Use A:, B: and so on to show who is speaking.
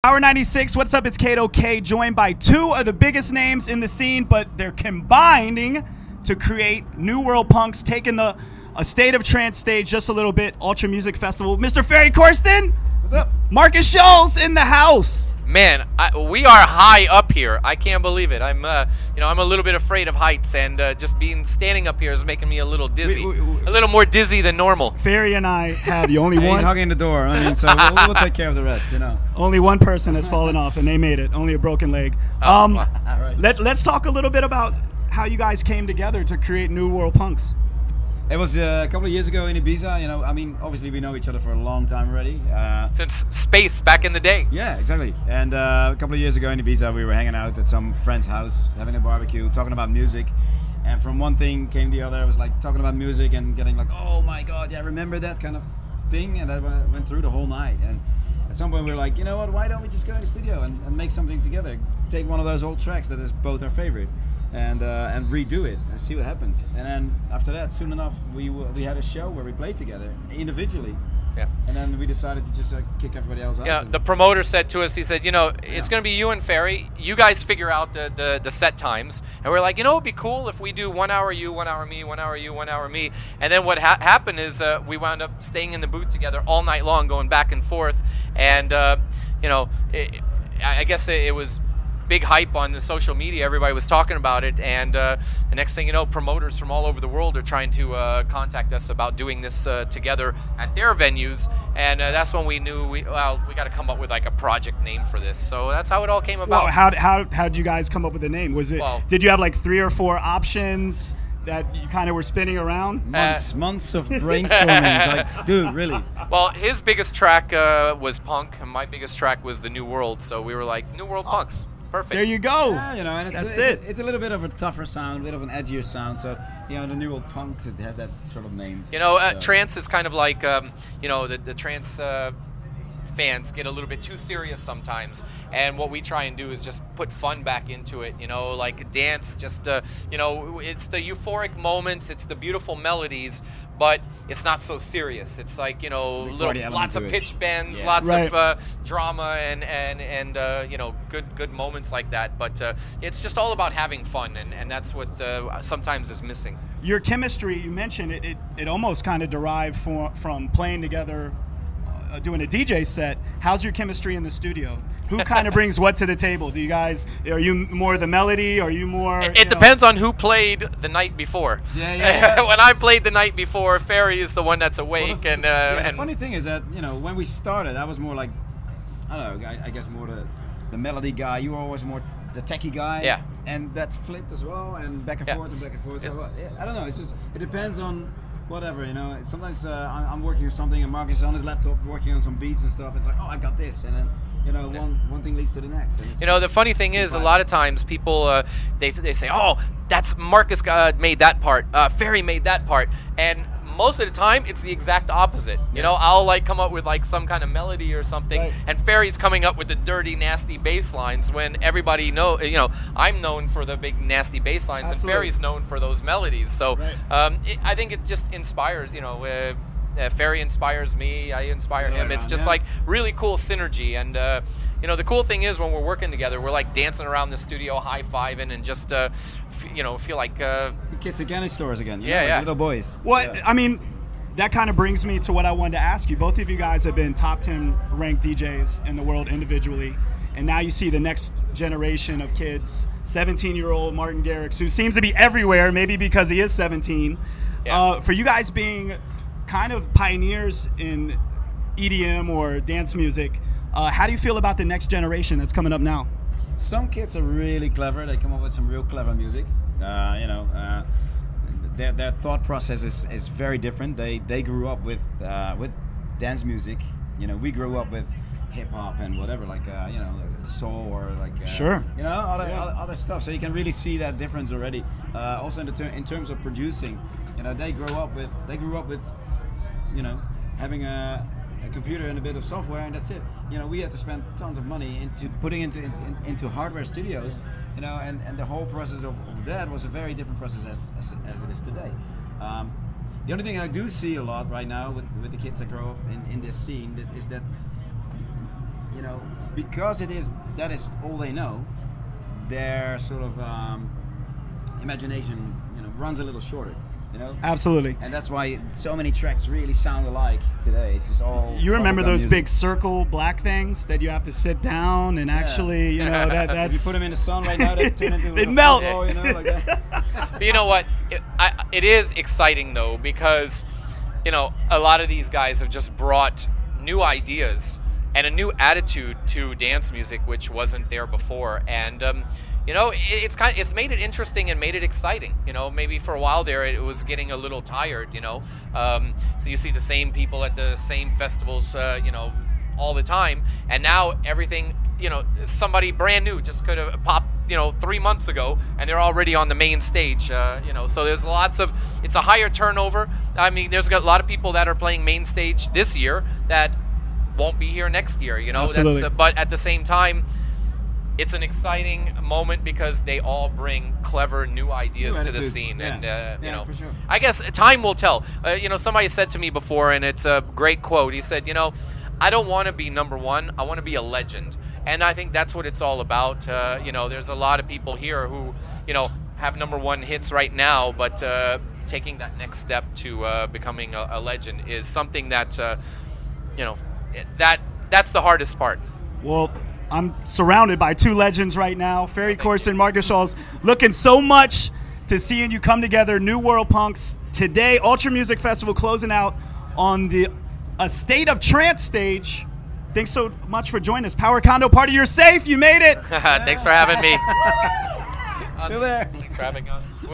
A: Power 96, what's up? It's Cato K, joined by two of the biggest names in the scene, but they're combining to create New World Punx, taking a State of Trance stage just a little bit, Ultra Music Festival. Mr. Ferry Corsen,
B: what's up?
A: Markus Schulz in the house.
C: Man, we are high up here. I can't believe it. I'm a little bit afraid of heights, and just standing up here is making me a little dizzy, a little more dizzy than normal.
A: Ferry and I have the only one.
B: He's hugging the door. I mean, so we'll take care of the rest, you know.
A: Only one person has fallen off, and they made it. Only a broken leg.
B: Right.
A: Let's talk a little bit about how you guys came together to create New World Punx.
B: It was a couple of years ago in Ibiza. You know, I mean, obviously we know each other for a long time already.
C: Since space back in the day.
B: Yeah, exactly. And a couple of years ago in Ibiza, we were hanging out at some friend's house, having a barbecue, talking about music. And from one thing came the other. It was like talking about music and getting like, oh my God, yeah, remember that kind of thing? And that went through the whole night. And at some point we were like, you know what, why don't we just go in the studio and make something together? Take one of those old tracks that is both our favorite. And redo it and see what happens. And then after that, soon enough, we had a show where we played together individually. Yeah. And then we decided to just kick everybody else out.
C: Yeah. The promoter said to us, he said, you know, it's going to be you and Ferry. You guys figure out the set times. And we're like, you know, it'd be cool if we do 1 hour you, 1 hour me, 1 hour you, 1 hour me. And then what happened is we wound up staying in the booth together all night long, going back and forth. And you know, I guess it was big hype on the social media. Everybody was talking about it, and the next thing you know, promoters from all over the world are trying to contact us about doing this together at their venues, and that's when we knew we got to come up with like a project name for this. So that's how it all came about.
A: Well, how did you guys come up with the name? Was it did you have like 3 or 4 options that you kind of were spinning around?
B: Months of brainstorming. It's like, dude, really?
C: Well, his biggest track was Punk, and my biggest track was the New World. So we were like, New World Punx. Perfect.
A: There you go.
B: Yeah, you know, and it's a little bit of a tougher sound, a bit of an edgier sound. So, you know, the New World Punx, it has that sort of name.
C: You know, trance is kind of like, you know, the trance fans get a little bit too serious sometimes, and what we try and do is just put fun back into it. You know, like dance, just you know, it's the euphoric moments, it's the beautiful melodies, but it's not so serious. It's like, you know, lots of pitch bends, lots of drama, and you know, good moments like that. But it's just all about having fun, and that's what sometimes is missing. Your
A: chemistry, you mentioned it almost kind of derived from playing together, doing a DJ set. How's your chemistry in the studio? Who kind of brings what to the table? Do you guys, are you more the melody? Are you more?
C: It depends on who played the night before. Yeah. When I played the night before, Ferry is the one that's awake.
B: Well, the funny thing is that, you know, when we started, I was more like, I don't know, I guess more the melody guy. You were always more the techie guy. Yeah. And that flipped as well, and back and forth and back and forth. So I don't know. It's just, it depends on whatever, you know. Sometimes I'm working on something and Markus is on his laptop working on some beats and stuff. It's like, oh, I got this, and then, you know, one thing leads to the next. And
C: you know, the funny thing is, a lot of times people they say, oh, that's Markus made that part, Ferry made that part, and most of the time it's the exact opposite. You know, I'll like come up with like some kind of melody or something, and Ferry's coming up with the dirty, nasty bass lines, when everybody know, you know, I'm known for the big nasty bass lines, and Ferry's known for those melodies. So I think it just inspires, you know, Ferry inspires me, I inspire him. It's just like really cool synergy, and you know, the cool thing is when we're working together, we're like dancing around the studio, high-fiving, and just you know, feel like
B: kids at candy stores again. You know, like little boys.
A: Well, I mean, that kind of brings me to what I wanted to ask you. Both of you guys have been top 10 ranked DJs in the world individually, and now you see the next generation of kids, 17-year-old Martin Garrix, who seems to be everywhere, maybe because he is 17. For you guys being kind of pioneers in EDM or dance music, how do you feel about the next generation that's coming up now?
B: Some kids are really clever. They come up with some real clever music. You know, their thought process is very different. They grew up with dance music. You know, we grew up with hip hop and whatever, like you know, soul or like you know, other stuff. So you can really see that difference already. Also in terms of producing, you know, they grew up with you know, having a computer and a bit of software, and that's it. You know, we had to spend tons of money into putting into hardware studios, you know, and the whole process of that was a very different process as it is today. The only thing I do see a lot right now with the kids that grow up in this scene is that, you know, because that is all they know, their sort of imagination, runs a little shorter.
A: Absolutely.
B: And that's why so many tracks really sound alike today. It's just all.
A: You remember those
B: music.
A: big circle black things that you have to sit down and actually, that's.
B: If you put them in the sun right now, they turn into.
A: They melt.
B: Football, like that.
C: But you know what? It is exciting though, because a lot of these guys have just brought new ideas and a new attitude to dance music, which wasn't there before. And it's made it interesting and made it exciting. Maybe for a while there it was getting a little tired. So you see the same people at the same festivals, all the time, and now everything. Somebody brand new just could have popped, 3 months ago, and they're already on the main stage. So there's it's a higher turnover. I mean, there's a lot of people that are playing main stage this year that won't be here next year.
A: Absolutely.
C: But at the same time, it's an exciting moment because they all bring clever new ideas to the scene.
B: Yeah.
C: And
B: for sure.
C: I guess time will tell. Somebody said to me before, and it's a great quote. He said, I don't want to be number one. I want to be a legend. And I think that's what it's all about. There's a lot of people here who, have number one hits right now, but taking that next step to becoming a legend is something that, that's the hardest part.
A: Well, I'm surrounded by two legends right now. Ferry Corsen, Markus Schulz, looking so much to seeing you come together. New World Punx today, Ultra Music Festival closing out on a State of Trance stage. Thanks so much for joining us. Power Condo Party, you're safe. You made it.
C: Thanks for having me.
B: Still there.
C: Thanks for having us.